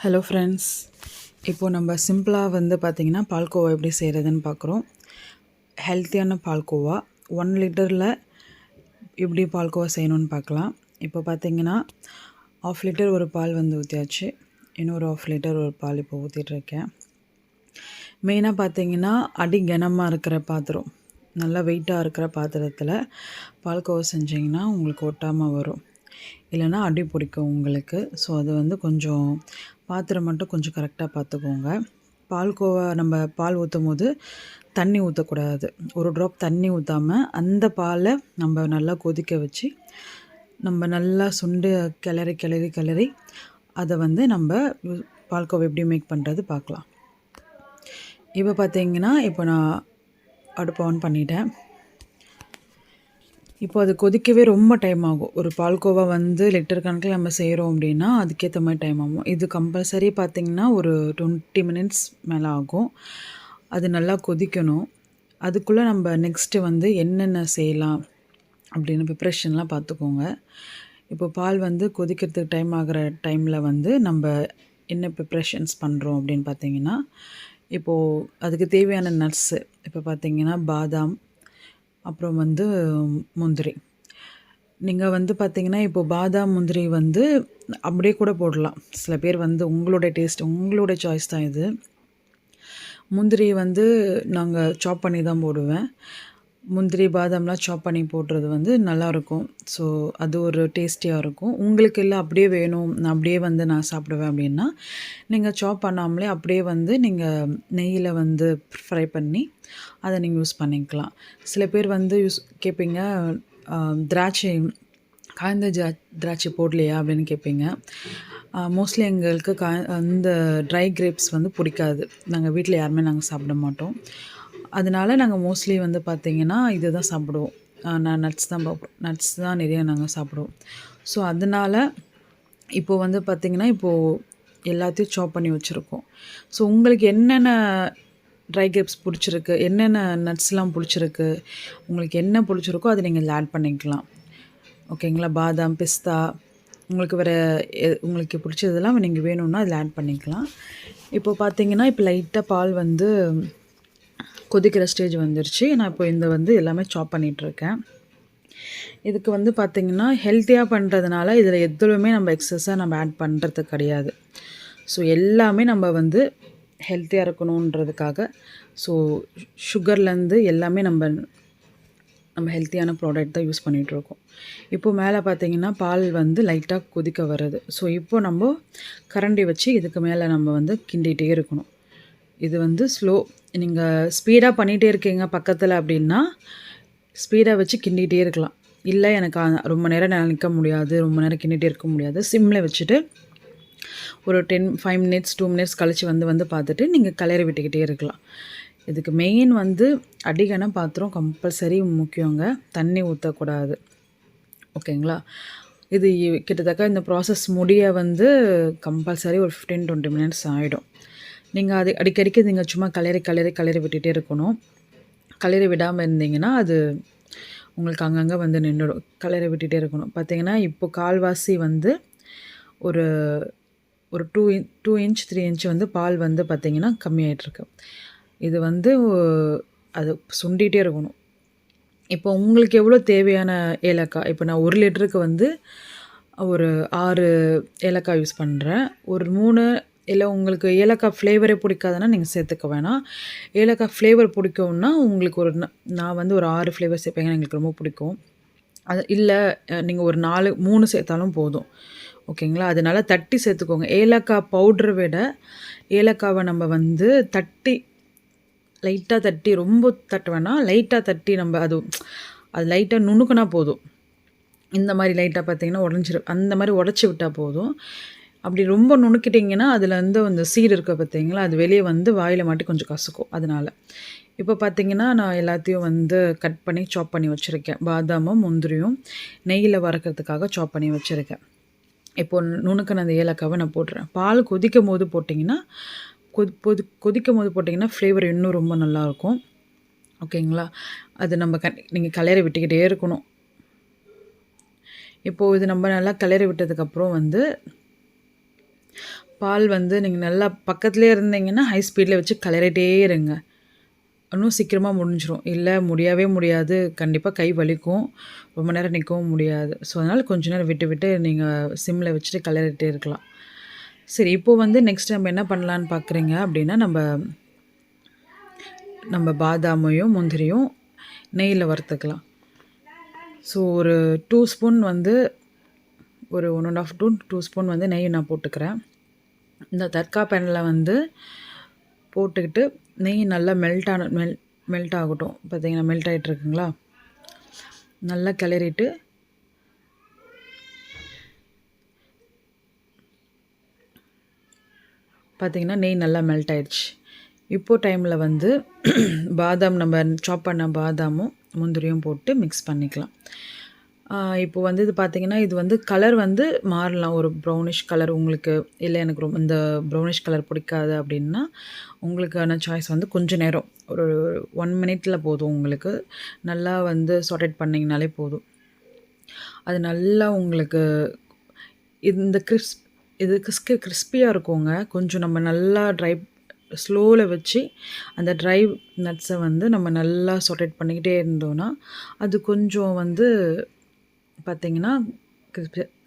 Hello friends, இப்போது நம்ம சிம்பிளாக பார்த்திங்கன்னா பால்கோவா எப்படி செய்கிறதுன்னு பார்க்குறோம். ஹெல்த்தியான பால்கோவா 1 லிட்டரில் எப்படி பால்கோவா செய்யணும்னு பார்க்கலாம். இப்போ பார்த்திங்கன்னா 1/2 லிட்டர் ஒரு பால் ஊற்றியாச்சு. இன்னொரு 1/2 லிட்டர் ஒரு பால் இப்போ ஊற்றிட்டுருக்கேன். மெயினாக பார்த்திங்கன்னா அடி கனமாக இருக்கிற பாத்திரம், நல்லா வெயிட்டாக இருக்கிற பாத்திரத்தில் பால்கோவா செஞ்சிங்கன்னா உங்களுக்கு ஒட்டாமல் வரும், இல்லைன்னா அடி பிடிக்கும் உங்களுக்கு. ஸோ அது கொஞ்சம் பாத்திரம் மட்டும் கொஞ்சம் கரெக்டாக பார்த்துக்கோங்க. பால்கோவா நம்ம பால் ஊற்றும் போது தண்ணி ஊற்றக்கூடாது. ஒரு ட்ராப் தண்ணி ஊற்றாமல் அந்த பாலை நம்ம நல்லா கொதிக்க வச்சு நம்ம நல்லா சுண்டு கிளறி கிளறி கிளறி அதை நம்ம பால்கோவா எப்படி மேக் பண்ணுறது பார்க்கலாம். இப்போ பார்த்தீங்கன்னா இப்போ நான் அடுப்பை ஆன் பண்ணிட்டேன். இப்போ அது கொதிக்கவே ரொம்ப டைம் ஆகும். ஒரு பால்கோவா லிட்டர் கணக்கில் நம்ம செய்கிறோம் அப்படின்னா அதுக்கேற்ற மாதிரி டைம் ஆகும். இது கம்பல்சரி பார்த்திங்கன்னா ஒரு 20 மினிட்ஸ் மேலே ஆகும். அது நல்லா கொதிக்கணும். அதுக்குள்ளே நம்ம நெக்ஸ்ட்டு என்னென்ன செய்யலாம் அப்படின்னு ப்ரிப்ரேஷன்லாம் பார்த்துக்கோங்க. இப்போ பால் கொதிக்கிறதுக்கு டைம் ஆகிற டைமில் நம்ம என்ன ப்ரிப்ரேஷன்ஸ் பண்ணுறோம் அப்படின்னு பார்த்திங்கன்னா, இப்போது அதுக்கு தேவையான நட்ஸு இப்போ பார்த்திங்கன்னா பாதாம், அப்புறம் முந்திரி. நீங்கள் பார்த்திங்கன்னா இப்போது பாதாம் முந்திரி அப்படியே கூட போடலாம். சில பேர் உங்களோட டேஸ்ட் உங்களோட சாய்ஸ் தான் இது. முந்திரி நாங்கள் சாப் பண்ணி தான் போடுவேன். முந்திரி பாதாம்லாம் சாப் பண்ணி போடுறது நல்லாயிருக்கும். ஸோ அது ஒரு டேஸ்டியாக இருக்கும். உங்களுக்கு இல்லை அப்படியே வேணும், நான் அப்படியே நான் சாப்பிடுவேன் அப்படின்னா நீங்கள் சாப் பண்ணாமலே அப்படியே நீங்கள் நெய்யில் ஃப்ரை பண்ணி அதை நீங்கள் யூஸ் பண்ணிக்கலாம். சில பேர் கேட்பீங்க, திராட்சை காய்ந்த திராட்சை போடலையா அப்படின்னு கேட்பீங்க. மோஸ்ட்லி எங்களுக்கு அந்த ட்ரை கிரேப்ஸ் பிடிக்காது. நாங்கள் வீட்டில் யாருமே நாங்கள் சாப்பிட மாட்டோம். அதனால நாங்கள் மோஸ்ட்லி பார்த்திங்கன்னா இது தான் சாப்பிடுவோம். நான் நட்ஸ் தான் நிறைய நாங்கள் சாப்பிடுவோம். ஸோ அதனால் இப்போது பார்த்திங்கன்னா இப்போது எல்லாத்தையும் சாப் பண்ணி வச்சுருக்கோம். ஸோ உங்களுக்கு என்னென்ன ட்ரை கிரேப்ஸ் பிடிச்சிருக்கு, என்னென்ன நட்ஸ்லாம் பிடிச்சிருக்கு, உங்களுக்கு என்ன பிடிச்சிருக்கோ அதை நீங்கள் இதில் ஆட் பண்ணிக்கலாம். ஓகேங்களா? பாதாம், பிஸ்தா, உங்களுக்கு வேறு உங்களுக்கு பிடிச்சதெல்லாம் நீங்கள் வேணும்னா இதில் ஆட் பண்ணிக்கலாம். இப்போ பார்த்திங்கன்னா இப்போ லைட்டாக பால் கொதிக்கிற ஸ்டேஜ் வந்துருச்சு. நான் இப்போ எல்லாமே சாப் பண்ணிகிட்ருக்கேன். இதுக்கு பார்த்திங்கன்னா ஹெல்த்தியாக பண்ணுறதுனால இதில் எதுவுமே நம்ம எக்ஸஸாக நம்ம ஆட் பண்ணுறது கிடையாது. ஸோ எல்லாமே நம்ம ஹெல்த்தியாக இருக்கணுன்றதுக்காக ஸோ சுகர்லேருந்து எல்லாமே நம்ம ஹெல்த்தியான ப்ராடக்ட் தான் யூஸ் பண்ணிகிட்ருக்கோம். இப்போது மேலே பார்த்திங்கன்னா பால் லைட்டாக கொதிக்க வருது. ஸோ இப்போது நம்ம கரண்டி வச்சு இதுக்கு மேலே நம்ம கிண்டிகிட்டே இருக்கணும். இது ஸ்லோ. நீங்கள் ஸ்பீடாக பண்ணிகிட்டே இருக்கீங்க பக்கத்தில் அப்படின்னா ஸ்பீடாக வச்சு கிண்டிகிட்டே இருக்கலாம். இல்லை எனக்கு ரொம்ப நேரம் நான் நிற்க முடியாது, ரொம்ப நேரம் கிண்டிகிட்டே இருக்க முடியாது, சிம்மில் வச்சுட்டு ஒரு 5 மினிட்ஸ் 2 மினிட்ஸ் கழித்து பார்த்துட்டு நீங்கள் கிளறி விட்டுக்கிட்டே இருக்கலாம். இதுக்கு மெயின் அடிகன பாத்திரம் கம்பல்சரி முக்கியங்க. தண்ணி ஊற்றக்கூடாது. ஓகேங்களா? இது கிட்டத்தட்ட இந்த ப்ராசஸ் முடிய கம்பல்சரி ஒரு 15-20 மினிட்ஸ் ஆகிடும். நீங்கள் அது அடிக்கடிக்கு நீங்கள் சும்மா கிளறி விட்டுகிட்டே இருக்கணும். கிளறி விடாமல் இருந்தீங்கன்னா அது உங்களுக்கு அங்கங்கே நின்றுடும். கிளறி விட்டுகிட்டே இருக்கணும். பார்த்திங்கன்னா இப்போ கால்வாசி ஒரு ஒரு 2 இன்ச் 3 இன்ச் பால் பார்த்திங்கன்னா கம்மியாகிட்ருக்கு. இது அது சுண்டிகிட்டே இருக்கணும். இப்போ உங்களுக்கு எவ்வளோ தேவையான ஏலக்காய், இப்போ நான் 1 லிட்டருக்கு ஒரு 6 ஏலக்காய் யூஸ் பண்ணுறேன். ஒரு 3 இல்லை உங்களுக்கு ஏலக்காய் ஃப்ளேவரே பிடிக்காதுன்னா நீங்கள் சேர்த்துக்க வேணாம். ஏலக்காய் ஃப்ளேவர் பிடிக்கும்னா உங்களுக்கு நான் ஒரு 6 ஃப்ளேவர் சேர்ப்பேங்க. எங்களுக்கு ரொம்ப பிடிக்கும். அது இல்லை நீங்கள் ஒரு 3 சேர்த்தாலும் போதும். ஓகேங்களா? அதனால தட்டி சேர்த்துக்கோங்க. ஏலக்காய் பவுட்ரை விட ஏலக்காவை நம்ம தட்டி லைட்டாக தட்டி, ரொம்ப தட்ட வேணாம், லைட்டாக தட்டி நம்ம அது லைட்டாக நுணுக்குனா போதும். இந்த மாதிரி லைட்டாக பார்த்திங்கன்னா அந்த மாதிரி உடச்சி விட்டால் போதும். அப்படி ரொம்ப நுணுக்கிட்டிங்கன்னா அதில் அந்த சீடு இருக்க பார்த்திங்களா, அது வெளியே வாயில் மாட்டி கொஞ்சம் கசக்கும். அதனால் இப்போ பார்த்திங்கன்னா நான் எல்லாத்தையும் கட் பண்ணி சாப் பண்ணி வச்சுருக்கேன். பாதாமும் முந்திரியும் நெய்யில் வறுக்கிறதுக்காக சாப் பண்ணி வச்சுருக்கேன். இப்போது நுணுக்கின அந்த ஏலக்காவை நான் போட்டுறேன். பால் கொதிக்கும் போது போட்டிங்கன்னா கொதிக்கும் போது போட்டிங்கன்னா ஃப்ளேவர் இன்னும் ரொம்ப நல்லாயிருக்கும். ஓகேங்களா? அது நம்ம நீங்கள் கிளறி விட்டுக்கிட்டே இருக்கணும். இப்போது இது நம்ம நல்லா கிளறி விட்டதுக்கப்புறம் பால் வந்து நீங்கள் நல்லா பக்கத்துலேயே இருந்தீங்கன்னா ஹை ஸ்பீடில் வச்சு கிளறிட்டே இருங்க. இன்னும் சீக்கிரமாக முடிஞ்சிரும். இல்லை முடியவே முடியாது, கண்டிப்பாக கை வலிக்கும், ரொம்ப நேரம் நிற்கவும் முடியாது. ஸோ அதனால் கொஞ்ச நேரம் விட்டு விட்டு நீங்கள் சிம்மில் வச்சுட்டு கிளறிட்டே இருக்கலாம். சரி, இப்போது வந்து நெக்ஸ்ட் நம்ம என்ன பண்ணலான்னு பார்க்குறீங்க அப்படின்னா, நம்ம பாதாமையும் முந்திரியும் நெய்யில் வறுத்துக்கலாம். ஸோ ஒரு 2 ஸ்பூன் வந்து ஒரு 1 1/2 to 2 ஸ்பூன் வந்து நெய் நான் போட்டுக்கிறேன். இந்த தட்கா பேனில் வந்து போட்டுக்கிட்டு நெய் நல்லா மெல்ட் ஆகட்டும். பார்த்தீங்கன்னா மெல்ட் ஆகிட்டுருக்குங்களா, நல்லா கிளறிட்டு பார்த்தீங்கன்னா நெய் நல்லா மெல்ட் ஆயிடுச்சு. இப்போது டைமில் வந்து பாதாம், நம்ம சாப் பண்ண பாதாமும் முந்திரியும் போட்டு மிக்ஸ் பண்ணிக்கலாம். இப்போ வந்து இது பார்த்திங்கன்னா, இது வந்து கலர் வந்து மாறலாம். ஒரு ப்ரௌனிஷ் கலர் உங்களுக்கு, இல்லை எனக்கு ரொம்ப இந்த ப்ரௌனிஷ் கலர் பிடிக்காது அப்படின்னா, உங்களுக்கான சாய்ஸ் வந்து கொஞ்சம் நேரம் ஒரு 1 மினிட்ல போதும். உங்களுக்கு நல்லா வந்து சாட்டேட் பண்ணிங்கனாலே போதும். அது நல்லா உங்களுக்கு இந்த கிறிஸ்பியாக இருக்குங்க. கொஞ்சம் நம்ம நல்லா ஸ்லோவில் வச்சு அந்த ட்ரை நட்ஸை வந்து நம்ம நல்லா சாட்டேட் பண்ணிக்கிட்டே இருந்தோன்னா அது கொஞ்சம் வந்து பார்த்திங்கன்னா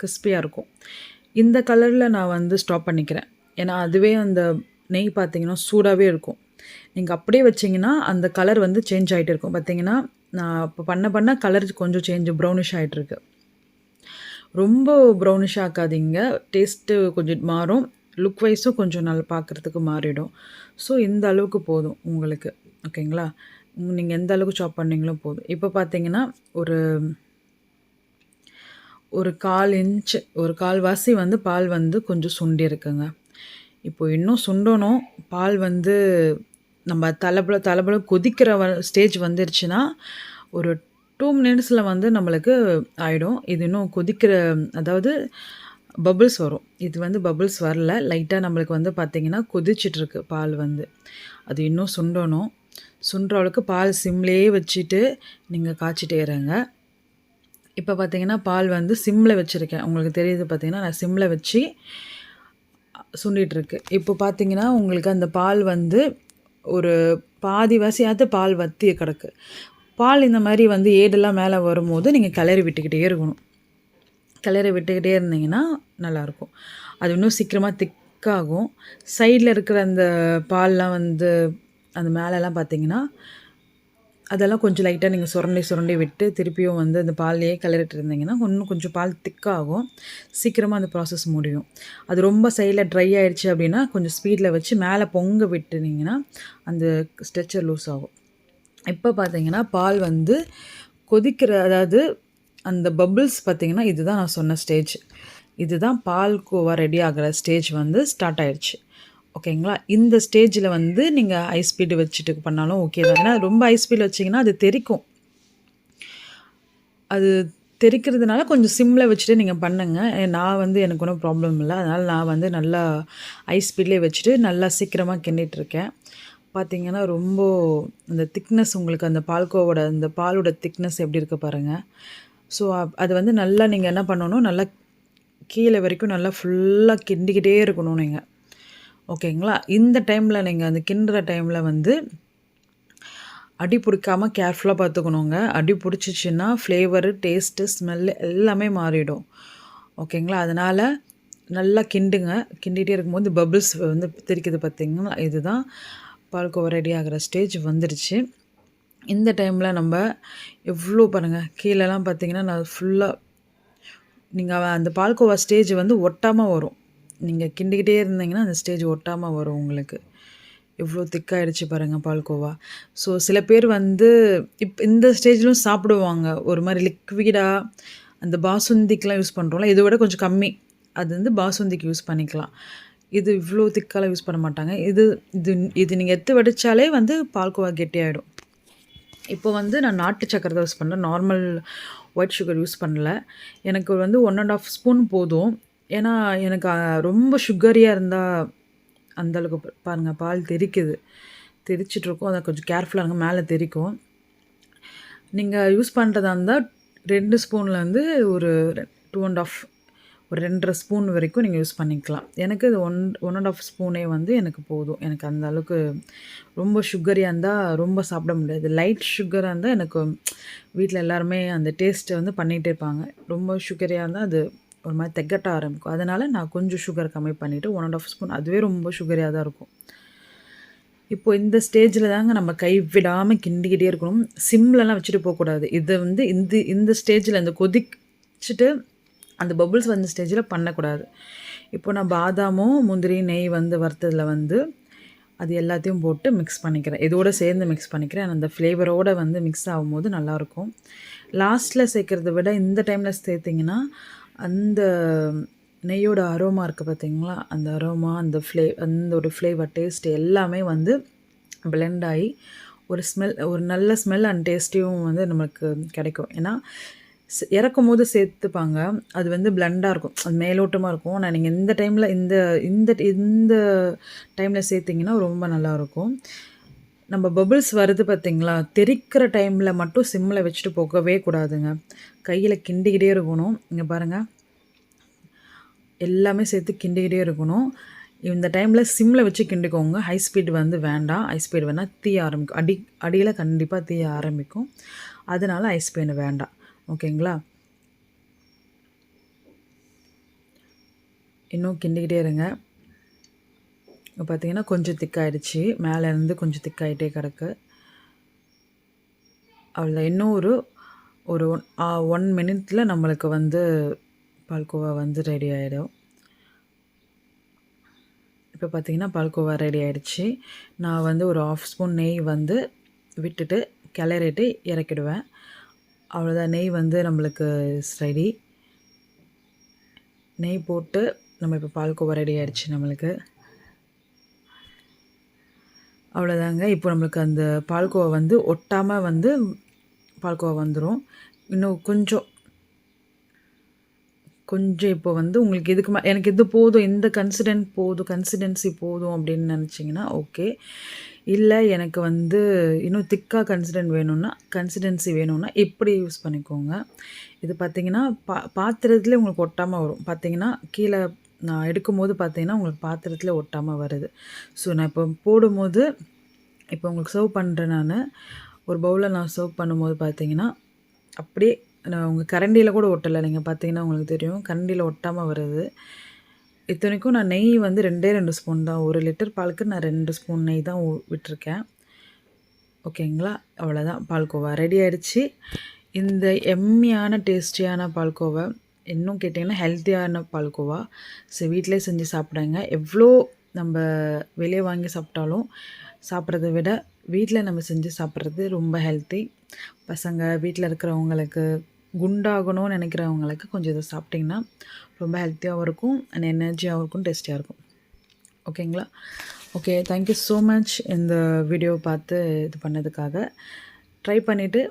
கிறிஸ்பியாக இருக்கும். இந்த கலரில் நான் வந்து ஸ்டாப் பண்ணிக்கிறேன். ஏன்னா அதுவே அந்த நெய் பார்த்திங்கன்னா சூடாகவே இருக்கும். நீங்கள் அப்படியே வச்சிங்கன்னா அந்த கலர் வந்து சேஞ்ச் ஆகிட்டு இருக்கும். பார்த்திங்கன்னா நான் இப்போ பண்ண கலர் கொஞ்சம் ப்ரௌனிஷ் ஆகிட்டுருக்கு. ரொம்ப ப்ரௌனிஷ் ஆக்காதீங்க, டேஸ்ட்டு கொஞ்சம் மாறும், லுக் வைஸும் கொஞ்சம் நல்லா பார்க்குறதுக்கு மாறிடும். ஸோ இந்த அளவுக்கு போதும் உங்களுக்கு, ஓகேங்களா? நீங்கள் எந்த அளவுக்கு சாப் பண்ணிங்களோ போதும். இப்போ பார்த்தீங்கன்னா ஒரு 1/4 இன்ச்சு, ஒரு 1/4 வாசி வந்து பால் வந்து கொஞ்சம் சுண்டி இருக்குங்க. இப்போ இன்னும் சுண்டணும். பால் வந்து நம்ம தளபல கொதிக்கிற ஸ்டேஜ் வந்துருச்சுன்னா ஒரு 2 மினிட்ஸில் வந்து நம்மளுக்கு ஆகிடும். இது இன்னும் கொதிக்கிற, அதாவது பபுள்ஸ் வரும். இது வந்து பபுள்ஸ் வரல, லைட்டாக நம்மளுக்கு வந்து பார்த்திங்கன்னா கொதிச்சிட்ருக்கு பால் வந்து. அது இன்னும் சுண்டணும். சுண்டுற அளவுக்கு பால் சிம்லேயே வச்சுட்டு நீங்கள் காய்ச்சிட்டே இருங்க. இப்போ பார்த்திங்கன்னா பால் வந்து சிம்மில் வச்சுருக்கேன், உங்களுக்கு தெரியுது பார்த்திங்கன்னா நான் சிம்மில் வச்சு சுண்டிகிட்ருக்கு. இப்போ பார்த்திங்கன்னா உங்களுக்கு அந்த பால் வந்து ஒரு பாதி வாசியாவது பால் வற்றி கிடக்கு. பால் இந்த மாதிரி வந்து ஏடெல்லாம் மேலே வரும்போது நீங்கள் கிளறி விட்டுக்கிட்டே இருக்கணும். கிளறி விட்டுக்கிட்டே இருந்தீங்கன்னா நல்லாயிருக்கும். அது இன்னும் சீக்கிரமாக திக்காகும். சைடில் இருக்கிற அந்த பால்லாம் வந்து அந்த மேலெலாம் பார்த்திங்கன்னா அதெல்லாம் கொஞ்சம் லைட்டாக நீங்கள் சுரண்டி விட்டு திருப்பியும் வந்து அந்த பால்லையே கிளறிட்டு இருந்தீங்கன்னா இன்னும் கொஞ்சம் பால் திக்காகும், சீக்கிரமாக அந்த ப்ராசஸ் முடியும். அது ரொம்ப சைடில் ட்ரை ஆகிடுச்சு அப்படின்னா கொஞ்சம் ஸ்பீடில் வச்சு மேலே பொங்க விட்டுனீங்கன்னா அந்த ஸ்ட்ரெச்சர் லூஸ் ஆகும். இப்போ பார்த்தீங்கன்னா பால் வந்து கொதிக்கிற, அதாவது அந்த பபுள்ஸ் பார்த்திங்கன்னா இதுதான் நான் சொன்ன ஸ்டேஜ். இதுதான் பால்கோவா ரெடி ஆகிற ஸ்டேஜ் வந்து ஸ்டார்ட் ஆகிடுச்சு, ஓகேங்களா? இந்த ஸ்டேஜில் வந்து நீங்கள் ஹை ஸ்பீடு வச்சுட்டு பண்ணாலும் ஓகே தான். ஏன்னா ரொம்ப ஹை ஸ்பீடில் வச்சிங்கன்னா அது தெறிக்கும். அது தெறிக்கிறதுனால கொஞ்சம் சிம்மில் வச்சுட்டு நீங்கள் பண்ணுங்கள். நான் வந்து எனக்கு ஒன்றும் ப்ராப்ளம் இல்லை, அதனால் நான் வந்து நல்லா ஹை ஸ்பீட்லேயே வச்சுட்டு நல்லா சீக்கிரமாக கிண்டிகிட்ருக்கேன். பார்த்திங்கன்னா ரொம்ப அந்த திக்னஸ், உங்களுக்கு அந்த பால்கோவோட அந்த பாலோட திக்னஸ் எப்படி இருக்குது பாருங்கள். ஸோ அது வந்து நல்லா நீங்கள் என்ன பண்ணணும், நல்லா கீழே வரைக்கும் நல்லா ஃபுல்லாக கிண்டிக்கிட்டே இருக்கணும் நீங்கள், ஓகேங்களா? இந்த டைமில் நீங்கள் அந்த கிண்டுற டைமில் வந்து அடி பிடிக்காமல் கேர்ஃபுல்லாக பார்த்துக்கணுங்க. அடி பிடிச்சிச்சின்னா ஃப்ளேவரு, டேஸ்ட்டு, ஸ்மெல்லு எல்லாமே மாறிடும், ஓகேங்களா? அதனால் நல்லா கிண்டுங்க. கிண்டிகிட்டே இருக்கும்போது பபிள்ஸ் வந்து தெரிக்குது பார்த்திங்கன்னா, இதுதான் பால்கோவா ரெடி ஆகிற ஸ்டேஜ் வந்துடுச்சு. இந்த டைமில் நம்ம எவ்வளோ பாருங்கள், கீழெல்லாம் பார்த்திங்கன்னா நான் ஃபுல்லாக நீங்கள் அந்த பால்கோவா ஸ்டேஜ் வந்து ஒட்டாமல் வரும். நீங்கள் கிண்டிக்கிட்டே இருந்தீங்கன்னா அந்த ஸ்டேஜ் ஒட்டாமல் வரும் உங்களுக்கு. எவ்வளோ திக்காகிடுச்சு பாருங்கள் பால்கோவா. ஸோ சில பேர் வந்து இந்த ஸ்டேஜ்லையும் சாப்பிடுவாங்க, ஒரு மாதிரி லிக்விடாக. அந்த பாசுந்திக்கெலாம் யூஸ் பண்ணுறோம்ல, இதை விட கொஞ்சம் கம்மி, அது வந்து பாசுந்திக்கு யூஸ் பண்ணிக்கலாம். இது இவ்வளோ திக்காலாம் யூஸ் பண்ண மாட்டாங்க. இது இது இது நீங்கள் எடுத்து வடித்தாலே வந்து பால்கோவா கெட்டியாகிடும். இப்போ வந்து நான் நாட்டு சக்கரை தான் யூஸ் பண்ணுறேன், நார்மல் ஒயிட் சுகர் யூஸ் பண்ணல. எனக்கு வந்து 1 1/2 ஸ்பூன் போதும். ஏன்னா எனக்கு ரொம்ப சுகரியாக இருந்தால் அந்தளவுக்கு பாருங்கள் பால் தெரிச்சிட்ருக்கும், அதை கொஞ்சம் கேர்ஃபுல்லாக இருங்க, மேலே தெரிக்கும். நீங்கள் யூஸ் பண்ணுறதா இருந்தால் 2 ஸ்பூன்லேருந்து ஒரு 2 1/2 ஒரு 2 1/2 ஸ்பூன் வரைக்கும் நீங்கள் யூஸ் பண்ணிக்கலாம். எனக்கு இது 1 1/2 ஸ்பூனே வந்து எனக்கு போதும். எனக்கு அந்த அளவுக்கு ரொம்ப சுகரியா இருந்தா ரொம்ப சாப்பிட முடியாது. லைட் சுகரா இருந்தா எனக்கு வீட்ல எல்லாருமே அந்த டேஸ்ட்ட வந்து பண்ணிட்டே இருப்பாங்க. ரொம்ப சுகரியா இருந்தா அது ஒரு மாரி தெகட்ட ஆரம்பிக்கும். அதனால நான் கொஞ்சம் சுகர் கம்மி பண்ணிட்டு 1 1/2 ஸ்பூன் அதுவே ரொம்ப சுகரியா தான் இருக்கும். இப்போ இந்த ஸ்டேஜ்ல தாங்க நம்ம கை விடாம கிண்டிக்கிட்டே இருக்கணும். சிம்லலாம் வச்சுட்டு போக்கூடாது. இத வந்து இந்த ஸ்டேஜ்ல இந்த கொதிச்சுட்டு அந்த பபுள்ஸ் வந்த ஸ்டேஜ்ல பண்ணக்கூடாது. இப்போ நான் பாதாமும், முந்திரி, நெய் வந்து வறுத்ததுல வந்து அது எல்லாத்தையும் போட்டு மிக்ஸ் பண்ணிக்கிறேன். இதோட சேர்ந்து மிக்ஸ் பண்ணிக்கிறேன். அந்த ஃப்ளேவரோட வந்து மிக்ஸ் ஆகும்போது நல்லாயிருக்கும். லாஸ்ட்ல சேர்க்கிறத விட இந்த டைம்ல சேர்த்தீங்கன்னா, அந்த நெய்யோட அரோமா இருக்கு பார்த்தீங்களா? அந்த அரோமா, அந்த ஒரு ஃப்ளேவர், டேஸ்ட் எல்லாமே வந்து பிளெண்ட் ஆயி ஒரு நல்ல ஸ்மெல் அண்ட் டேஸ்ட்டியும் வந்து நமக்கு கிடைக்கும். ஏன்னா, இறக்கும்போது சேர்த்துப்பாங்க. அது வந்து பிளெண்டா இருக்கும். அது மேலோட்டமா இருக்கும். ஆனா நீங்க இந்த டைம்ல இந்த இந்த இந்த டைம்ல சேர்த்தீங்கன்னா ரொம்ப நல்லாயிருக்கும். நம்ம பபிள்ஸ் வருது பார்த்தீங்களா? தெறிக்கிற டைம்ல மட்டும் சிம்ல வச்சுட்டு போகவே கூடாதுங்க. கையில கிண்டிக்கிட்டே இருக்கணும். இங்க பாருங்க. எல்லாமே சேர்த்து கிண்டிக்கிட்டே இருக்கணும். இந்த டைம்ல சிம்ல வச்சு கிண்டிக்கோங்க. ஹை ஸ்பீட் வந்து வேண்டாம். ஹை ஸ்பீட் வேணா தீய ஆரம்பிக்கும். அடியில கண்டிப்பா தீய ஆரம்பிக்கும். அதனால ஹை ஸ்பீட் வேண்டாம். ஓகேங்களா? இன்னும் கிண்டிக்கிட்டே இருங்க. இப்போ பார்த்தீங்கன்னா கொஞ்சம் திக்காயிடுச்சு. மேலேருந்து கொஞ்சம் திக்காயிட்டே கிடக்கு. அவ்வளோதான். இன்னும் ஒரு ஒரு 1 மினிட்ல நம்மளுக்கு வந்து பால்கோவா வந்து ரெடி ஆயிடும். இப்போ பார்த்தீங்கன்னா பால்கோவா ரெடி ஆயிடுச்சு. நான் வந்து ஒரு 1/2 ஸ்பூன் நெய் வந்து விட்டுட்டு கிளறிட்டு இறக்கிடுவேன். அவ்வளோதான். நெய் வந்து நம்மளுக்கு ரெடி. நெய் போட்டு நம்ம இப்போ பால்கோவா ரெடி ஆயிடுச்சு நம்மளுக்கு. அவ்வளோதாங்க. இப்போ நம்மளுக்கு அந்த பால்கோவா வந்து ஒட்டாம வந்து பால்கோவா வந்துரும். இன்னும் கொஞ்சம் இப்போ வந்து உங்களுக்கு இதுக்கு எனக்கு இது போதும், இந்த கன்சிஸ்டன்சி போதும் அப்படின்னு நினச்சிங்கன்னா ஓகே. இல்ல எனக்கு வந்து இன்னும் திக்கா கன்சிஸ்டன்சி வேணும்னா இப்படி யூஸ் பண்ணிக்கோங்க. இது பார்த்தீங்கன்னா, பாத்திரத்திலே உங்களுக்கு ஒட்டாம வரும். பார்த்தீங்கன்னா, கீழ நான் எடுக்கும்போது பார்த்தீங்கன்னா, உங்களுக்கு பாத்திரத்தில ஒட்டாம வருது. ஸோ நான் இப்போ போடும்போது இப்போ உங்களுக்கு சர்வ் பண்ணுறேன் நானு. ஒரு பவுல்ல நான் சர்வ் பண்ணும்போது பார்த்தீங்கன்னா, அப்படியே நான் உங்க கரண்டியில கூட ஒட்டல. நீங்க பார்த்தீங்கன்னா உங்களுக்கு தெரியும். கரண்டியில ஒட்டாம வருது. இத்தனைக்கும் நான் நெய் வந்து 2 ஸ்பூன் தான். 1 லிட்டர் பாலுக்கு நான் 2 ஸ்பூன் நெய் தான் விட்டுருக்கேன். ஓகேங்களா? அவ்வளோதான். பால்கோவா ரெடி ஆயிடுச்சு. இந்த எம்மியான, டேஸ்டியான பால்கோவா, இன்னும் கேட்டிங்கன்னா ஹெல்த்தியான பால்கோவா. வீட்டிலே செஞ்சு சாப்பிடுங்க. எவ்வளோ நம்ப வெளிய வாங்கி சாப்பிட்டாலும், சாப்பிட்றத விட வீட்ல நம்ம செஞ்சு சாப்பிட்றது ரொம்ப ஹெல்த்தி. பசங்க, வீட்ல இருக்கிறவங்களுக்கு, குண்டாகணும்னு நினைக்கிறவங்களுக்கு கொஞ்சம் இதை சாப்பிட்டிங்கன்னா ரொம்ப ஹெல்த்தியாகவும் இருக்கும் அண்ட் எனர்ஜியாகவும் இருக்கும், டேஸ்டியாக இருக்கும். ஓகேங்களா? ஓகே, தேங்க்யூ ஸோ மச் இந்த வீடியோ பார்த்து இது பண்ணதுக்காக. ட்ரை பண்ணிவிட்டு